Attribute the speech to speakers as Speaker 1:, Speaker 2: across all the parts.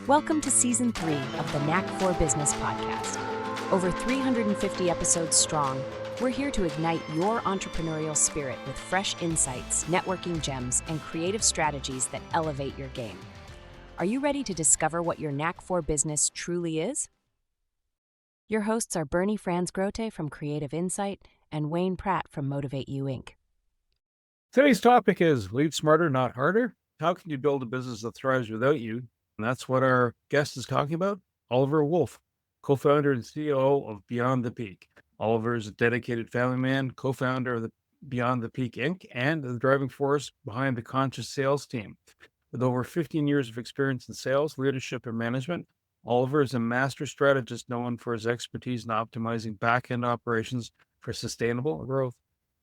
Speaker 1: Welcome to Season 3 of the Knack for Business podcast. Over 350 episodes strong, we're here to ignite your entrepreneurial spirit with fresh insights, networking gems, and creative strategies that elevate your game. Are you ready to discover what your Knack for Business truly is? Your hosts are Bernie Franz-Grote from Creative Insight and Wayne Pratt from Motivate You Inc.
Speaker 2: Today's topic is lead smarter, not harder. How can you build a business that thrives without you? And that's what our guest is talking about. Oliver Wolf, co-founder and CEO of Beyond the Peak. Oliver is a dedicated family man, co-founder of the Beyond the Peak Inc., and the driving force behind the Conscious Sales team. With over 15 years of experience in sales, leadership, and management, Oliver is a master strategist known for his expertise in optimizing back-end operations for sustainable growth.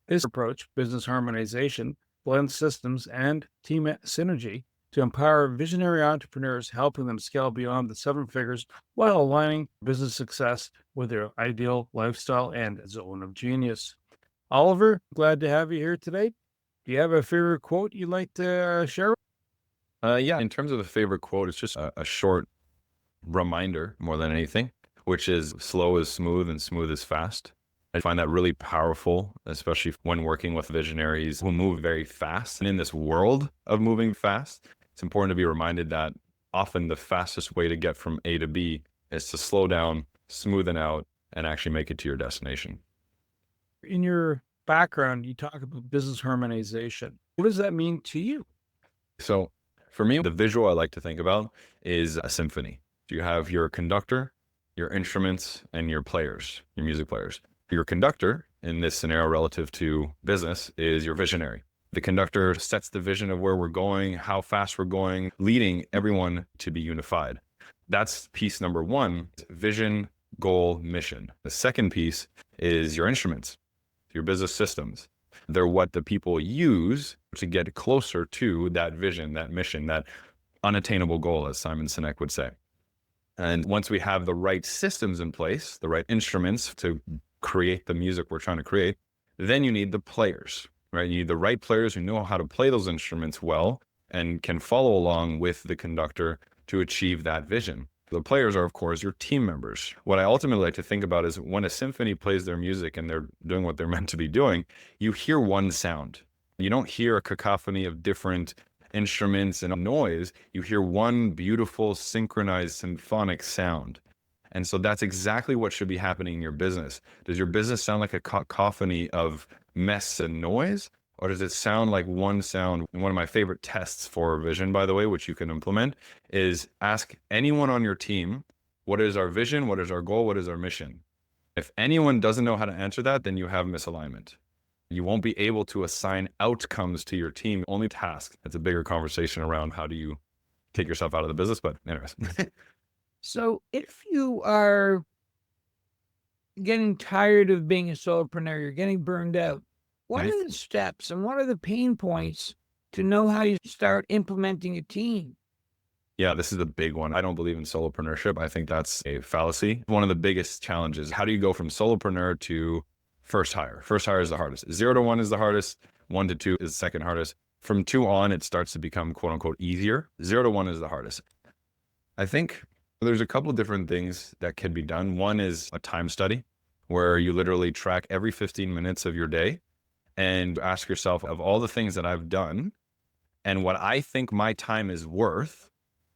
Speaker 2: His approach, business harmonization, blends systems and team synergy to empower visionary entrepreneurs, helping them scale beyond the seven figures while aligning business success with their ideal lifestyle and zone of genius. Oliver, glad to have you here today. Do you have a favorite quote you'd like to share?
Speaker 3: Yeah, in terms of a favorite quote, it's just a short reminder more than anything, which is slow is smooth and smooth is fast. I find that really powerful, especially when working with visionaries who move very fast. And in this world of moving fast, it's important to be reminded that often the fastest way to get from A to B is to slow down, smoothen out, and actually make it to your destination.
Speaker 2: In your background, you talk about business harmonization. What does that mean to you?
Speaker 3: So for me, the visual I like to think about is a symphony. You have your conductor, your instruments, and your players, your music players. Your conductor, in this scenario relative to business, is your visionary. The conductor sets the vision of where we're going, how fast we're going, leading everyone to be unified. That's piece number one, vision, goal, mission. The second piece is your instruments, your business systems. They're what the people use to get closer to that vision, that mission, that unattainable goal, as Simon Sinek would say. And once we have the right systems in place, the right instruments to create the music we're trying to create, then you need the players, right? You need the right players who know how to play those instruments well and can follow along with the conductor to achieve that vision. The players are, of course, your team members. What I ultimately like to think about is when a symphony plays their music and they're doing what they're meant to be doing, you hear one sound. You don't hear a cacophony of different instruments and noise. You hear one beautiful, synchronized, symphonic sound. And so that's exactly what should be happening in your business. Does your business sound like a cacophony of mess and noise? Or does it sound like one sound? And one of my favorite tests for vision, by the way, which you can implement, is ask anyone on your team, what is our vision? What is our goal? What is our mission? If anyone doesn't know how to answer that, then you have misalignment. You won't be able to assign outcomes to your team, only tasks. It's a bigger conversation around how do you take yourself out of the business, but anyways.
Speaker 4: So if you are getting tired of being a solopreneur, you're getting burned out, what
Speaker 3: Right.
Speaker 4: are the steps and what are the pain points to know how you start implementing a team?
Speaker 3: Yeah, this is a big one. I don't believe in solopreneurship. I think that's a fallacy. One of the biggest challenges, how do you go from solopreneur to first hire? First hire is the hardest. 0 to 1 is the hardest. 1 to 2 is the second hardest. From 2 on, it starts to become quote unquote easier. 0 to 1 is the hardest. I think there's a couple of different things that can be done. One is a time study where you literally track every 15 minutes of your day and ask yourself, of all the things that I've done and what I think my time is worth,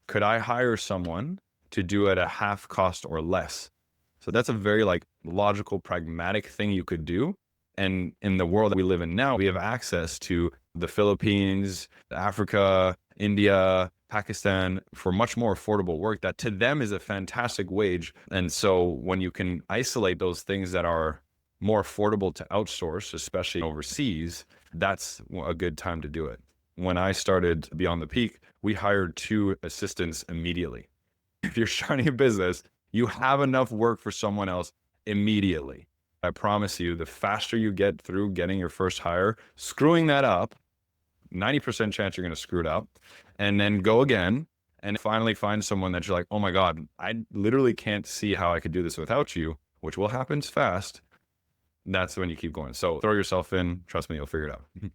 Speaker 3: could I hire someone to do it at half cost or less? So that's a very logical, pragmatic thing you could do. And in the world that we live in now, we have access to the Philippines, Africa, India, Pakistan for much more affordable work that to them is a fantastic wage. And so when you can isolate those things that are more affordable to outsource, especially overseas, that's a good time to do it. When I started Beyond the Peak, we hired 2 assistants immediately. If you're starting a business, you have enough work for someone else immediately. I promise you, the faster you get through getting your first hire, screwing that up, 90% chance you're going to screw it up, and then go again and finally find someone that you're like, oh my God, I literally can't see how I could do this without you, which will happen fast. That's when you keep going. So throw yourself in, trust me, you'll figure it out.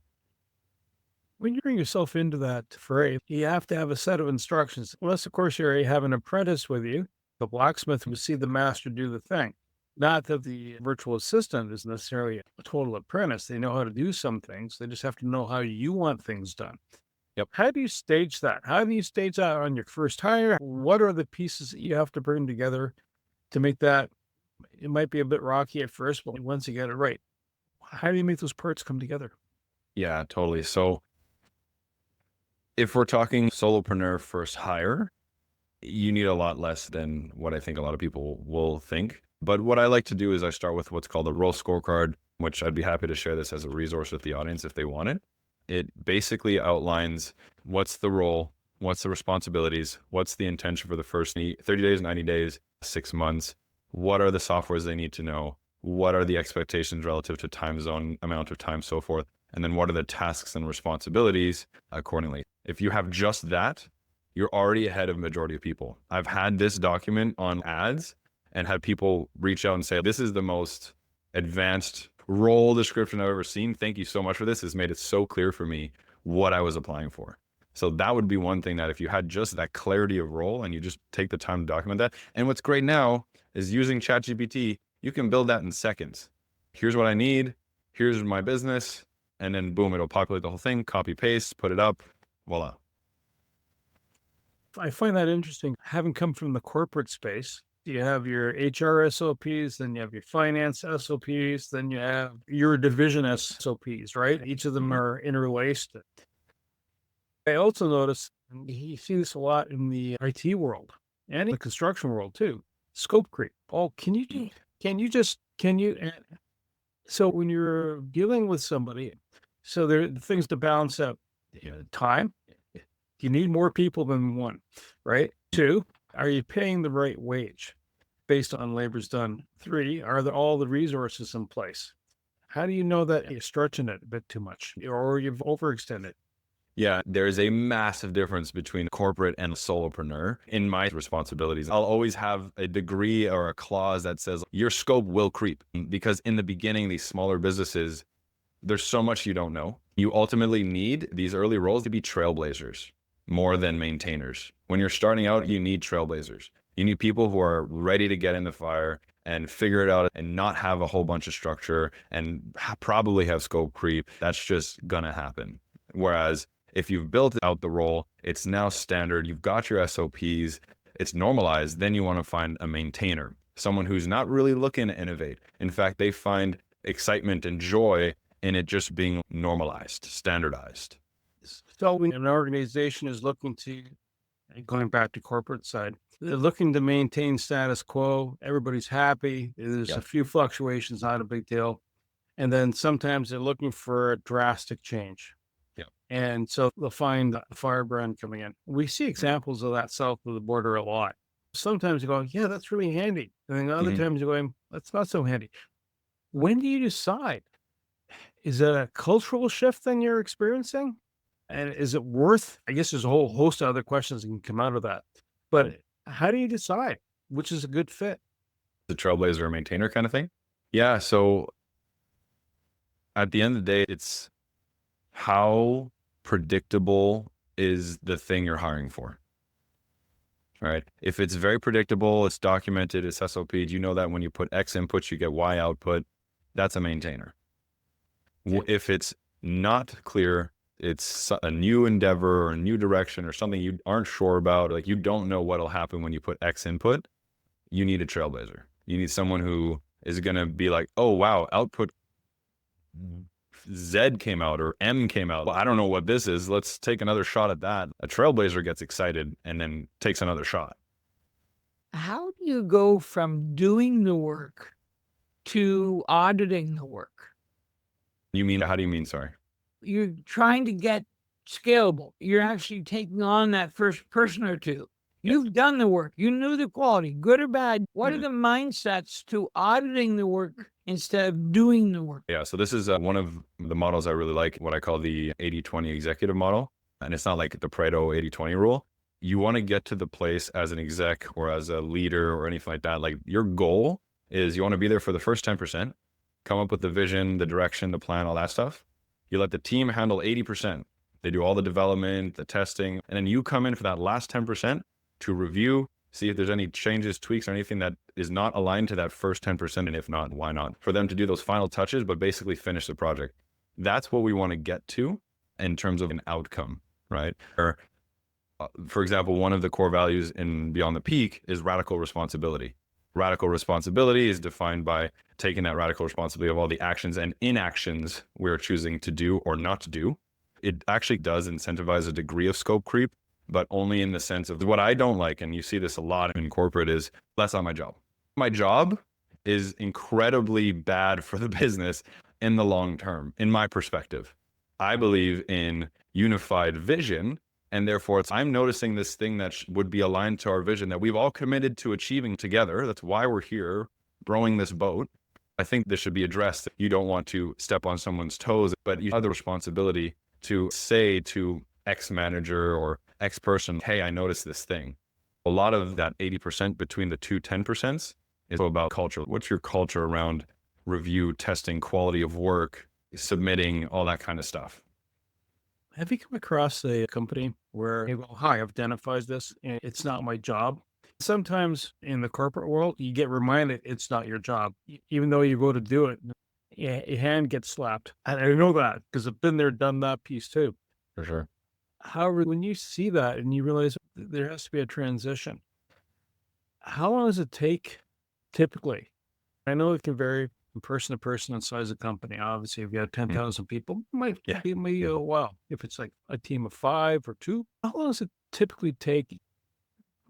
Speaker 2: When you bring yourself into that fray, you have to have a set of instructions. Unless, of course, you have an apprentice with you. The blacksmith will see the master do the thing. Not that the virtual assistant is necessarily a total apprentice. They know how to do some things. They just have to know how you want things done.
Speaker 3: Yep.
Speaker 2: How do you stage that? How do you stage that on your first hire? What are the pieces that you have to bring together to make that? It might be a bit rocky at first, but once you get it right, how do you make those parts come together?
Speaker 3: Yeah, totally. So if we're talking solopreneur first hire, you need a lot less than what I think a lot of people will think. But what I like to do is I start with what's called a role scorecard, which I'd be happy to share this as a resource with the audience if they want it. It basically outlines what's the role, what's the responsibilities, what's the intention for the first 30 days, 90 days, 6 months, what are the softwares they need to know, what are the expectations relative to time zone, amount of time, so forth, and then what are the tasks and responsibilities accordingly. If you have just that, you're already ahead of majority of people. I've had this document on ads and had people reach out and say, this is the most advanced role description I've ever seen. Thank you so much for this. It's made it so clear for me what I was applying for. So that would be one thing that if you had just that clarity of role and you just take the time to document that. And what's great now is using ChatGPT, you can build that in seconds. Here's what I need. Here's my business. And then boom, it'll populate the whole thing, copy, paste, put it up, voila.
Speaker 2: I find that interesting. Having come from the corporate space, you have your HR SOPs, then you have your finance SOPs, then you have your division SOPs, right? Each of them are interlaced. I also notice, and you see this a lot in the IT world and in the construction world too, scope creep. Oh, so when you're dealing with somebody, so there are things to balance out. Time, you need more people than one, right? 2, are you paying the right wage based on labor's done? 3, are there all the resources in place? How do you know that you're stretching it a bit too much or you've overextended?
Speaker 3: Yeah, there's a massive difference between corporate and solopreneur in my responsibilities. I'll always have a degree or a clause that says your scope will creep because in the beginning, these smaller businesses, there's so much you don't know. You ultimately need these early roles to be trailblazers more than maintainers. When you're starting out, you need trailblazers. You need people who are ready to get in the fire and figure it out and not have a whole bunch of structure and probably have scope creep. That's just gonna happen. Whereas if you've built out the role, it's now standard, you've got your SOPs, it's normalized, then you want to find a maintainer, someone who's not really looking to innovate. In fact, they find excitement and joy in it just being normalized, standardized.
Speaker 2: So when an organization is looking to, going back to corporate side, they're looking to maintain status quo, everybody's happy, there's a few fluctuations, not a big deal. And then sometimes they're looking for a drastic change. And so they'll find a firebrand coming in. We see examples of that south of the border a lot. Sometimes you go, yeah, that's really handy. And then other times you're going, that's not so handy. When do you decide? Is it a cultural shift that you're experiencing? And is it worth, I guess there's a whole host of other questions that can come out of that. But how do you decide which is a good fit?
Speaker 3: The trailblazer or maintainer kind of thing? Yeah, so at the end of the day, it's how predictable is the thing you're hiring for. All right. If it's very predictable, it's documented, it's SOP, you know that when you put X inputs, you get Y output, that's a maintainer. If it's not clear, it's a new endeavor or a new direction or something you aren't sure about, like you don't know what'll happen when you put X input, you need a trailblazer. You need someone who is going to be like, oh, wow, output Z came out or M came out. Well, I don't know what this is. Let's take another shot at that. A trailblazer gets excited and then takes another shot.
Speaker 4: How do you go from doing the work to auditing the work?
Speaker 3: You mean, how do you mean? Sorry.
Speaker 4: You're trying to get scalable. You're actually taking on that first person or two. You've done the work. You knew the quality, good or bad. What are the mindsets to auditing the work instead of doing the work?
Speaker 3: Yeah, so this is one of the models I really like, what I call the 80-20 executive model. And it's not like the Pareto 80-20 rule. You want to get to the place as an exec or as a leader or anything like that. Like your goal is you want to be there for the first 10%, come up with the vision, the direction, the plan, all that stuff. You let the team handle 80%. They do all the development, the testing, and then you come in for that last 10% to review, see if there's any changes, tweaks, or anything that is not aligned to that first 10%. And if not, why not? For them to do those final touches, but basically finish the project. That's what we want to get to in terms of an outcome, right? Or, for example, one of the core values in Beyond the Peak is radical responsibility. Radical responsibility is defined by taking that radical responsibility of all the actions and inactions we're choosing to do or not to do. It actually does incentivize a degree of scope creep, but only in the sense of what I don't like, and you see this a lot in corporate, is that's not my job. My job is incredibly bad for the business in the long term, in my perspective. I believe in unified vision, and therefore I'm noticing this thing that would be aligned to our vision that we've all committed to achieving together. That's why we're here rowing this boat. I think this should be addressed. You don't want to step on someone's toes, but you have the responsibility to say to X manager or X person, hey, I noticed this thing. A lot of that 80% between the two 10% is about culture. What's your culture around review, testing, quality of work, submitting, all that kind of stuff?
Speaker 2: Have you come across a company where you go, hi, I've identified this and it's not my job? Sometimes in the corporate world, you get reminded it's not your job, even though you go to do it. Your hand gets slapped. And I know that because I've been there, done that piece too.
Speaker 3: For sure.
Speaker 2: However, when you see that and you realize there has to be a transition, how long does it take typically? I know it can vary from person to person and size of company. Obviously, if you have 10,000 people, it might be a while. If it's like a team of 5 or 2, how long does it typically take?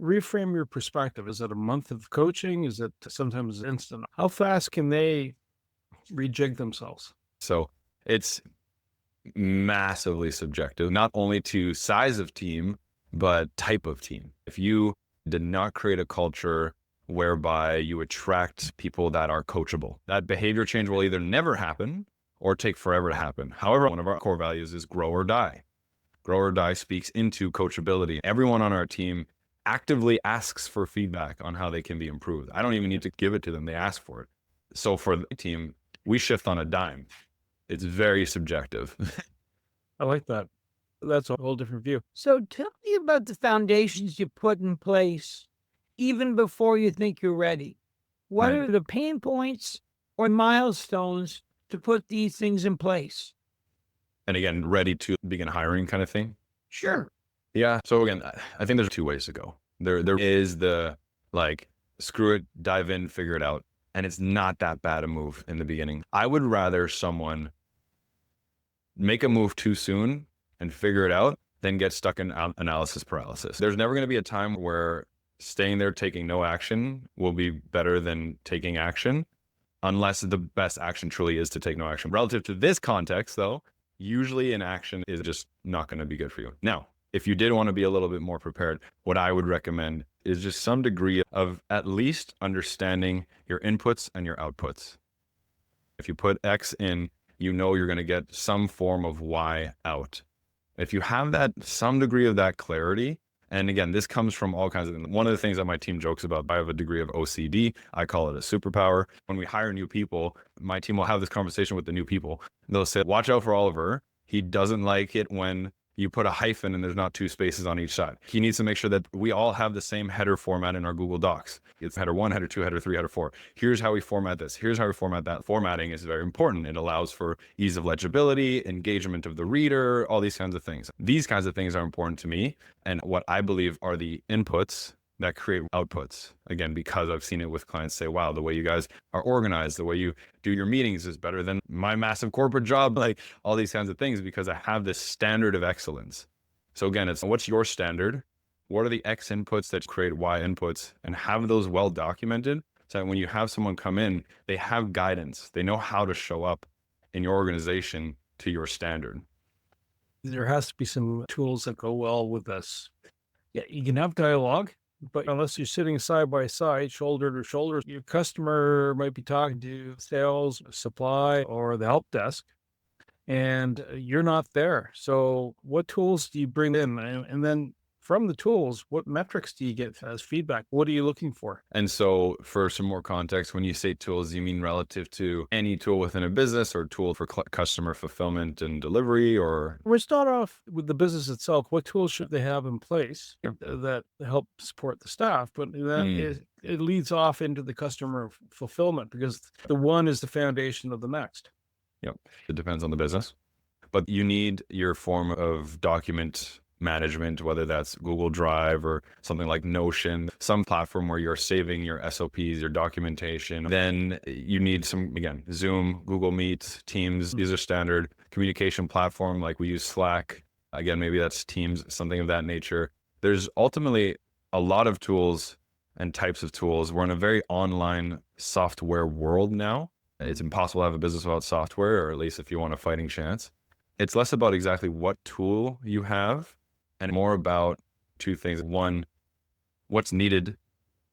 Speaker 2: Reframe your perspective. Is it a month of coaching? Is it sometimes instant? How fast can they rejig themselves?
Speaker 3: So it's massively subjective, not only to size of team, but type of team. If you did not create a culture whereby you attract people that are coachable, that behavior change will either never happen or take forever to happen. However, one of our core values is grow or die. Grow or die speaks into coachability. Everyone on our team actively asks for feedback on how they can be improved. I don't even need to give it to them. They ask for it. So for the team, we shift on a dime. It's very subjective.
Speaker 2: I like that. That's a whole different view.
Speaker 4: So tell me about the foundations you put in place even before you think you're ready. What
Speaker 3: Right.
Speaker 4: are the pain points or milestones to put these things in place?
Speaker 3: And again, ready to begin hiring kind of thing.
Speaker 4: Sure.
Speaker 3: Yeah. So again, I think there's 2 ways to go. There is the like, screw it, dive in, figure it out. And it's not that bad a move in the beginning. I would rather someone make a move too soon and figure it out than get stuck in analysis paralysis. There's never going to be a time where staying there, taking no action will be better than taking action, unless the best action truly is to take no action. Relative to this context, though, usually inaction is just not going to be good for you. Now, if you did want to be a little bit more prepared, what I would recommend is just some degree of at least understanding your inputs and your outputs. If you put X in, you know you're going to get some form of Y out. If you have that, some degree of that clarity, and again, this comes from all kinds of things. One of the things that my team jokes about, I have a degree of OCD. I call it a superpower. When we hire new people, my team will have this conversation with the new people. They'll say, watch out for Oliver. He doesn't like it when you put a hyphen and there's not 2 spaces on each side. He needs to make sure that we all have the same header format in our Google Docs. It's header 1, header 2, header 3, header 4. Here's how we format this. Here's how we format that. Formatting is very important. It allows for ease of legibility, engagement of the reader, all these kinds of things. These kinds of things are important to me. And what I believe are the inputs that create outputs. Again, because I've seen it with clients say, wow, the way you guys are organized, the way you do your meetings is better than my massive corporate job, like all these kinds of things, because I have this standard of excellence. So again, it's what's your standard? What are the X inputs that create Y inputs, and have those well documented so that when you have someone come in, they have guidance. They know how to show up in your organization to your standard.
Speaker 2: There has to be some tools that go well with this. Yeah, you can have dialogue, but unless you're sitting side by side, shoulder to shoulder, your customer might be talking to sales, supply, or the help desk, and you're not there. So what tools do you bring in? And then from the tools, what metrics do you get as feedback? What are you looking for?
Speaker 3: And so for some more context, when you say tools, you mean relative to any tool within a business or tool for customer fulfillment and delivery, or?
Speaker 2: We start off with the business itself. What tools should they have in place that help support the staff? But it leads off into the customer fulfillment, because the one is the foundation of the next.
Speaker 3: Yep. It depends on the business, but you need your form of document management, whether that's Google Drive or something like Notion, some platform where you're saving your SOPs, your documentation. Then you need some, again, Zoom, Google Meet, Teams. These are standard communication platform. Like we use Slack. Again, maybe that's Teams, something of that nature. There's ultimately a lot of tools and types of tools. We're in a very online software world now. It's impossible to have a business without software, or at least if you want a fighting chance. It's less about exactly what tool you have and more about two things. One, what's needed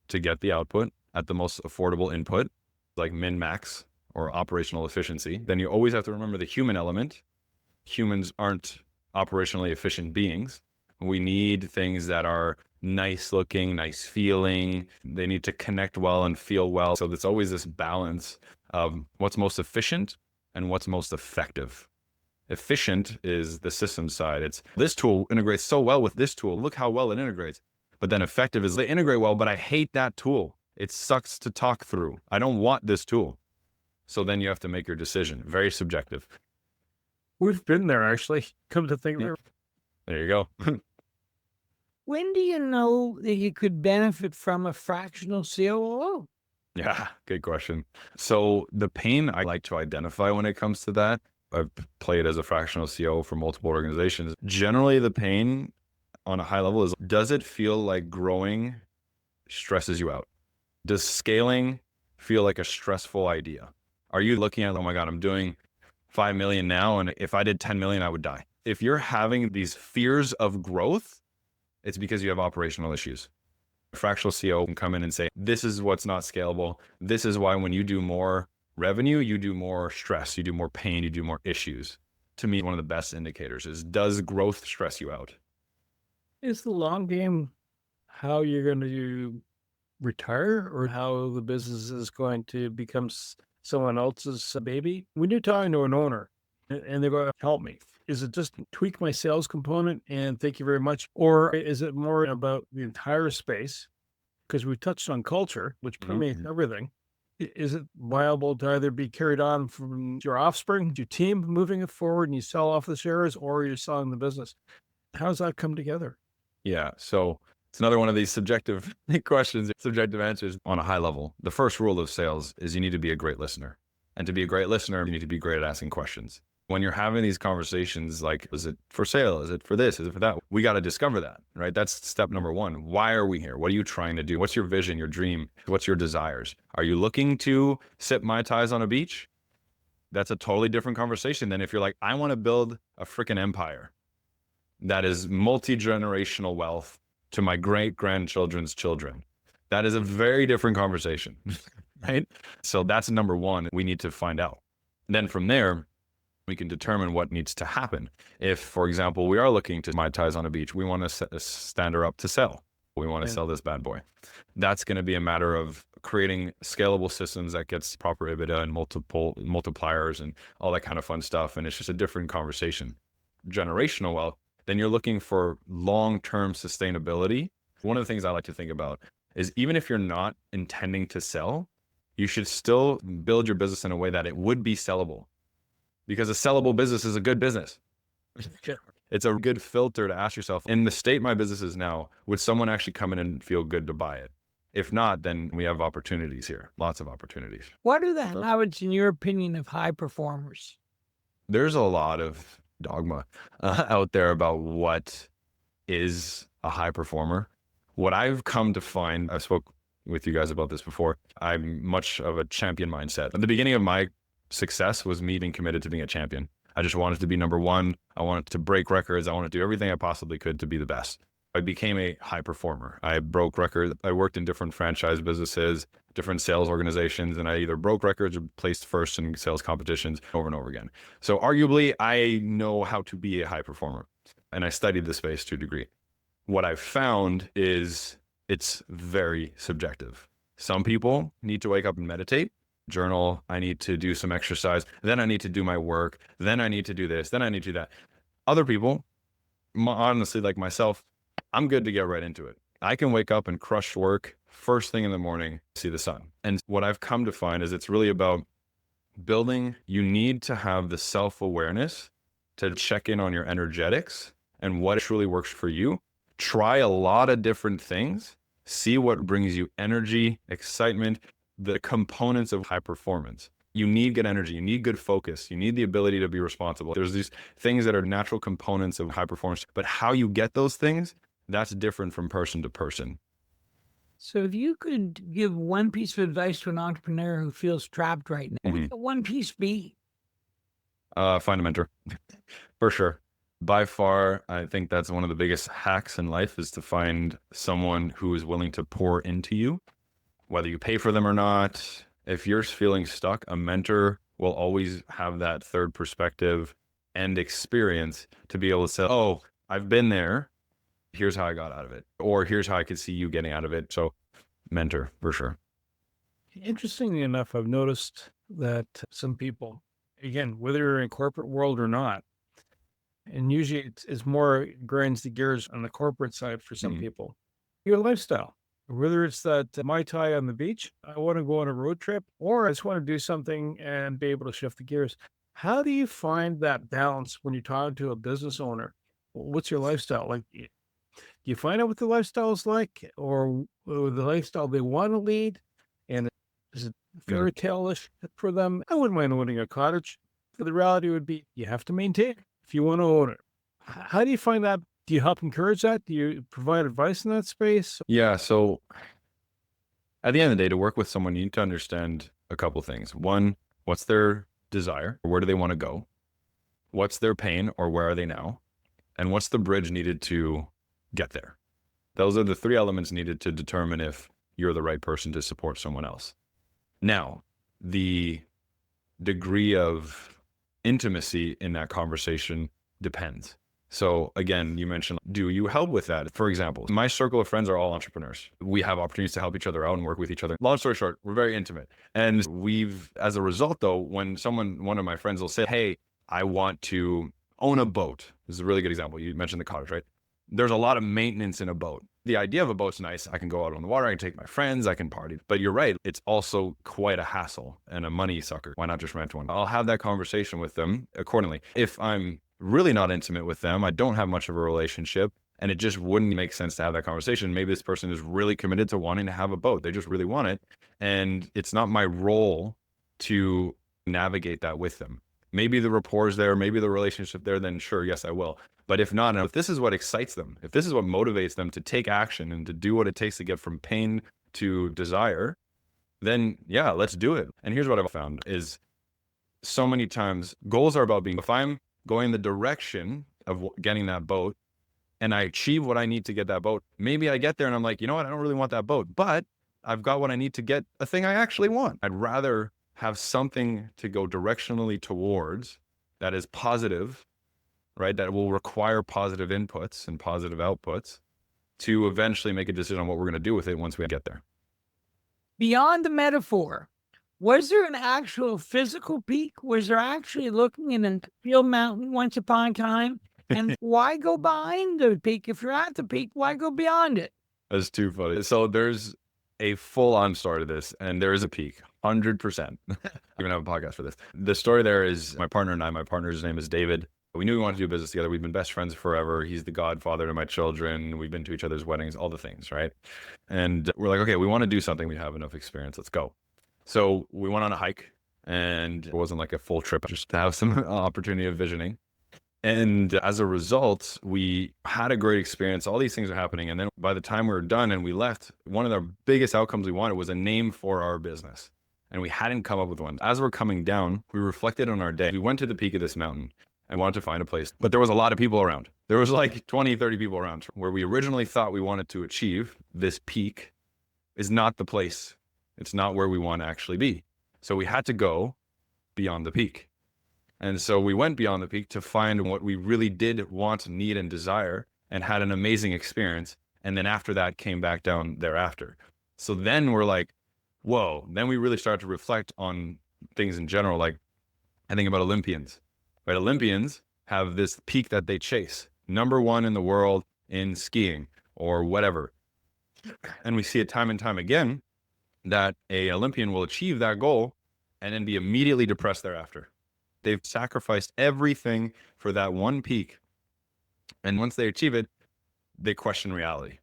Speaker 3: to get the output at the most affordable input, like min-max or operational efficiency. Then you always have to remember the human element. Humans aren't operationally efficient beings. We need things that are nice looking, nice feeling. They need to connect well and feel well. So there's always this balance of what's most efficient and what's most effective. Efficient is the system side. It's this tool integrates so well with this tool. Look how well it integrates. But then effective is they integrate well, but I hate that tool. It sucks to talk through. I don't want this tool. So then you have to make your decision. Very subjective.
Speaker 2: We've been there, actually. Come to think of it.
Speaker 3: There you go.
Speaker 4: When do you know that you could benefit from a fractional COO?
Speaker 3: Yeah, good question. So the pain I like to identify when it comes to that, I've played as a fractional COO for multiple organizations. Generally, the pain on a high level is, does it feel like growing stresses you out? Does scaling feel like a stressful idea? Are you looking at, oh my God, I'm doing 5 million now, and if I did 10 million, I would die. If you're having these fears of growth, it's because you have operational issues. A fractional CEO can come in and say, this is what's not scalable. This is why when you do more revenue, you do more stress, you do more pain, you do more issues. To me, one of the best indicators is, does growth stress you out?
Speaker 2: Is the long game how you're going to retire, or how the business is going to become someone else's baby? When you're talking to an owner and they're going to help me, is it just tweak my sales component and thank you very much? Or is it more about the entire space? Because we touched on culture, which permeates everything. Is it viable to either be carried on from your offspring, your team moving it forward and you sell off the shares, or you're selling the business? How does that come together?
Speaker 3: Yeah. So it's another one of these subjective questions, subjective answers on a high level. The first rule of sales is you need to be a great listener. And to be a great listener, you need to be great at asking questions. When you're having these conversations, like, is it for sale? Is it for this? Is it for that? We got to discover that, right? That's step number one. Why are we here? What are you trying to do? What's your vision, your dream? What's your desires? Are you looking to sip Mai Tais on a beach? That's a totally different conversation than if you're like, I want to build a freaking empire that is multi-generational wealth to my great-grandchildren's children. That is a very different conversation, right? So that's number one we need to find out. Then from there, we can determine what needs to happen. If, for example, we are looking to Mai Tais on a beach, we want to stand her up to sell. We want to sell this bad boy. That's going to be a matter of creating scalable systems that gets proper EBITDA and multiple multipliers and all that kind of fun stuff. And it's just a different conversation. Generational wealth, then you're looking for long-term sustainability. One of the things I like to think about is, even if you're not intending to sell, you should still build your business in a way that it would be sellable. Because a sellable business is a good business. It's a good filter to ask yourself, in the state my business is now, would someone actually come in and feel good to buy it? If not, then we have opportunities here, lots of opportunities.
Speaker 4: What are the habits, in your opinion, of high performers?
Speaker 3: There's a lot of dogma out there about what is a high performer. What I've come to find, I've spoke with you guys about this before, I'm much of a champion mindset. At the beginning of my success was me being committed to being a champion. I just wanted to be number one. I wanted to break records. I wanted to do everything I possibly could to be the best. I became a high performer. I broke records. I worked in different franchise businesses, different sales organizations, and I either broke records or placed first in sales competitions over and over again. So arguably, I know how to be a high performer, and I studied the space to a degree. what I've found is it's very subjective. Some people need to wake up and meditate, journal. I need to do some exercise. Then I need to do my work. Then I need to do this. Then I need to do that. Other people, honestly, like myself, I'm good to get right into it. I can wake up and crush work first thing in the morning, see the sun. And what I've come to find is it's really about building. You need to have the self-awareness to check in on your energetics and what truly works for you. Try a lot of different things, see what brings you energy, excitement, the components of high performance. You need good energy, you need good focus, you need the ability to be responsible. There's these things that are natural components of high performance, but how you get those things, that's different from person to person.
Speaker 4: So if you could give one piece of advice to an entrepreneur who feels trapped right now, what would that one piece be?
Speaker 3: Find a mentor, for sure. By far, I think that's one of the biggest hacks in life, is to find someone who is willing to pour into you, whether you pay for them or not. If you're feeling stuck, a mentor will always have that third perspective and experience to be able to say, oh, I've been there. Here's how I got out of it. Or here's how I could see you getting out of it. So mentor, for sure.
Speaker 2: Interestingly enough, I've noticed that some people, again, whether you're in corporate world or not, and usually it's more grinds the gears on the corporate side for some people, your lifestyle. Whether it's that Mai Tai on the beach, I want to go on a road trip, or I just want to do something and be able to shift the gears. How do you find that balance when you're talking to a business owner? What's your lifestyle? Like, do you find out what the lifestyle is like, or the lifestyle they want to lead? And is it fairy tale-ish for them? I wouldn't mind owning a cottage. But the reality would be you have to maintain it if you want to own it. How do you find that? Do you help encourage that? Do you provide advice in that space?
Speaker 3: Yeah. So at the end of the day, to work with someone, you need to understand a couple things. One, what's their desire? Where do they want to go? What's their pain, or where are they now? And what's the bridge needed to get there? Those are the three elements needed to determine if you're the right person to support someone else. Now, the degree of intimacy in that conversation depends. So again, you mentioned, do you help with that? For example, my circle of friends are all entrepreneurs. We have opportunities to help each other out and work with each other. Long story short, we're very intimate. And as a result though, when one of my friends will say, hey, I want to own a boat. This is a really good example. You mentioned the cottage, right? There's a lot of maintenance in a boat. The idea of a boat's nice. I can go out on the water, I can take my friends, I can party. But you're right, it's also quite a hassle and a money sucker. Why not just rent one? I'll have that conversation with them accordingly. If I'm really not intimate with them, I don't have much of a relationship, and it just wouldn't make sense to have that conversation. Maybe this person is really committed to wanting to have a boat. They just really want it. And it's not my role to navigate that with them. Maybe the rapport is there, maybe the relationship there, then sure, yes, I will. But if not, if this is what excites them, if this is what motivates them to take action and to do what it takes to get from pain to desire, then yeah, let's do it. And here's what I've found is so many times goals are about if I'm going the direction of getting that boat and I achieve what I need to get that boat, maybe I get there and I'm like, you know what, I don't really want that boat, but I've got what I need to get a thing I actually want. I'd rather have something to go directionally towards that is positive, right? That will require positive inputs and positive outputs to eventually make a decision on what we're going to do with it once we get there.
Speaker 4: Beyond the metaphor, was there an actual physical peak? Was there actually looking in a field mountain once upon a time? And why go behind the peak? If you're at the peak, why go beyond it?
Speaker 3: That's too funny. So there's a full-on story to this, and there is a peak, 100%. Even have a podcast for this. The story there is my partner and I. My partner's name is David. We knew we wanted to do business together. We've been best friends forever. He's the godfather to my children. We've been to each other's weddings, all the things, right? And we're like, okay, we want to do something. We have enough experience. Let's go. So we went on a hike, and it wasn't like a full trip, just to have some opportunity of visioning. And as a result, we had a great experience. All these things are happening. And then by the time we were done and we left, one of the biggest outcomes we wanted was a name for our business. And we hadn't come up with one. As we're coming down, we reflected on our day. We went to the peak of this mountain and wanted to find a place, but there was a lot of people around. There was like 20, 30 people around. Where we originally thought we wanted to achieve this peak is not the place. It's not where we want to actually be. So we had to go beyond the peak. And so we went beyond the peak to find what we really did want, need, and desire. and had an amazing experience. And then after that came back down thereafter. So then we're like, whoa, then we really start to reflect on things in general. Like I think about Olympians, right? Olympians have this peak that they chase, number one in the world in skiing or whatever. And we see it time and time again that a Olympian will achieve that goal and then be immediately depressed thereafter. They've sacrificed everything for that one peak. And once they achieve it, they question reality.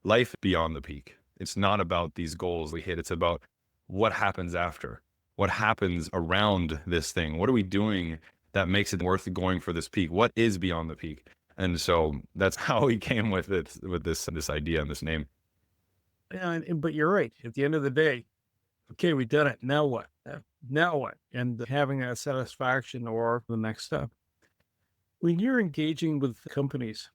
Speaker 3: Life beyond the peak. It's not about these goals we hit. It's about what happens after, what happens around this thing. What are we doing that makes it worth going for this peak? What is beyond the peak? And so that's how we came with it, with this idea and this name.
Speaker 2: Yeah, but you're right. At the end of the day, okay, we did it. Now what? Now what? And having that satisfaction or the next step. When you're engaging with companies,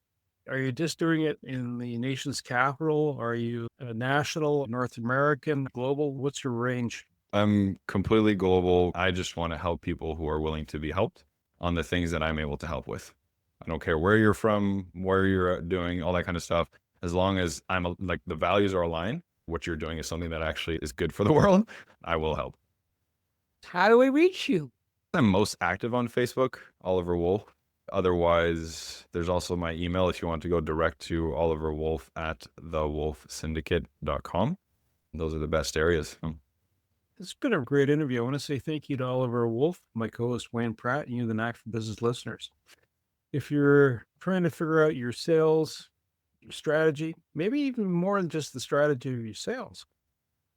Speaker 2: are you just doing it in the nation's capital? Are you national, North American, global? What's your range?
Speaker 3: I'm completely global. I just want to help people who are willing to be helped on the things that I'm able to help with. I don't care where you're from, where you're doing, all that kind of stuff. As long as like the values are aligned, what you're doing is something that actually is good for the world, I will help.
Speaker 4: How do we reach you?
Speaker 3: I'm most active on Facebook, Oliver Wolf. Otherwise, there's also my email if you want to go direct to Oliver Wolf at thewolfsyndicate.com. Those are the best areas.
Speaker 2: It's been a great interview. I want to say thank you to Oliver Wolf, my co-host Wayne Pratt, and you, the Knack for Business listeners. If you're trying to figure out your sales, your strategy, maybe even more than just the strategy of your sales,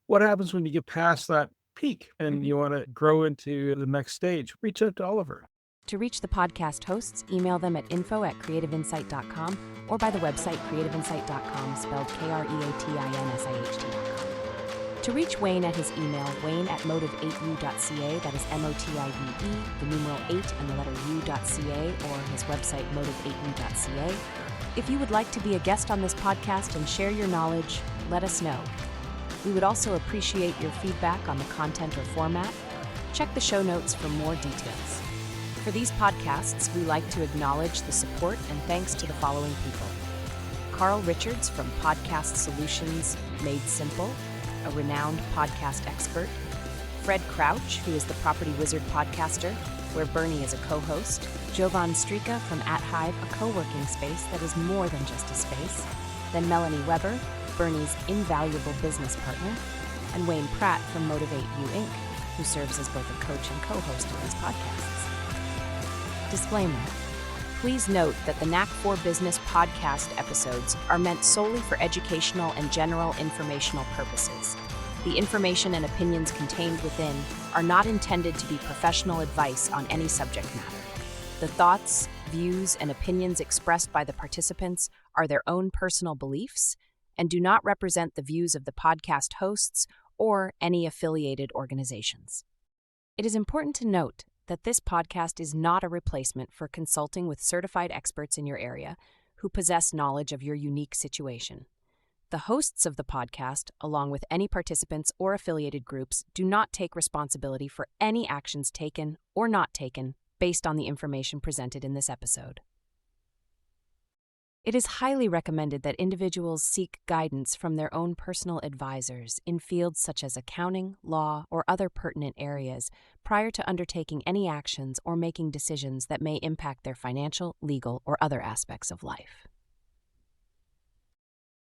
Speaker 2: what happens when you get past that peak and you want to grow into the next stage? Reach out to Oliver.
Speaker 1: To reach the podcast hosts, email them at info@creativeinsight.com or by the website creativeinsight.com, spelled KREATINSIHT.com. To reach Wayne at his email, wayne@motive8u.ca, that is MOTIVE, the numeral 8 and the letter u.ca, or his website motive8u.ca. If you would like to be a guest on this podcast and share your knowledge, let us know. We would also appreciate your feedback on the content or format. Check the show notes for more details. For these podcasts, we like to acknowledge the support and thanks to the following people: Carl Richards from Podcast Solutions Made Simple, a renowned podcast expert; Fred Crouch, who is the Property Wizard podcaster, where Bernie is a co-host; Jovan Strika from At Hive, a co-working space that is more than just a space; then Melanie Weber, Bernie's invaluable business partner; and Wayne Pratt from Motivate You Inc., who serves as both a coach and co-host of these podcasts. Disclaimer. Please note that the Knack for Business podcast episodes are meant solely for educational and general informational purposes. The information and opinions contained within are not intended to be professional advice on any subject matter. The thoughts, views, and opinions expressed by the participants are their own personal beliefs and do not represent the views of the podcast hosts or any affiliated organizations. It is important to note that this podcast is not a replacement for consulting with certified experts in your area who possess knowledge of your unique situation. The hosts of the podcast, along with any participants or affiliated groups, do not take responsibility for any actions taken or not taken based on the information presented in this episode. It is highly recommended that individuals seek guidance from their own personal advisors in fields such as accounting, law, or other pertinent areas prior to undertaking any actions or making decisions that may impact their financial, legal, or other aspects of life.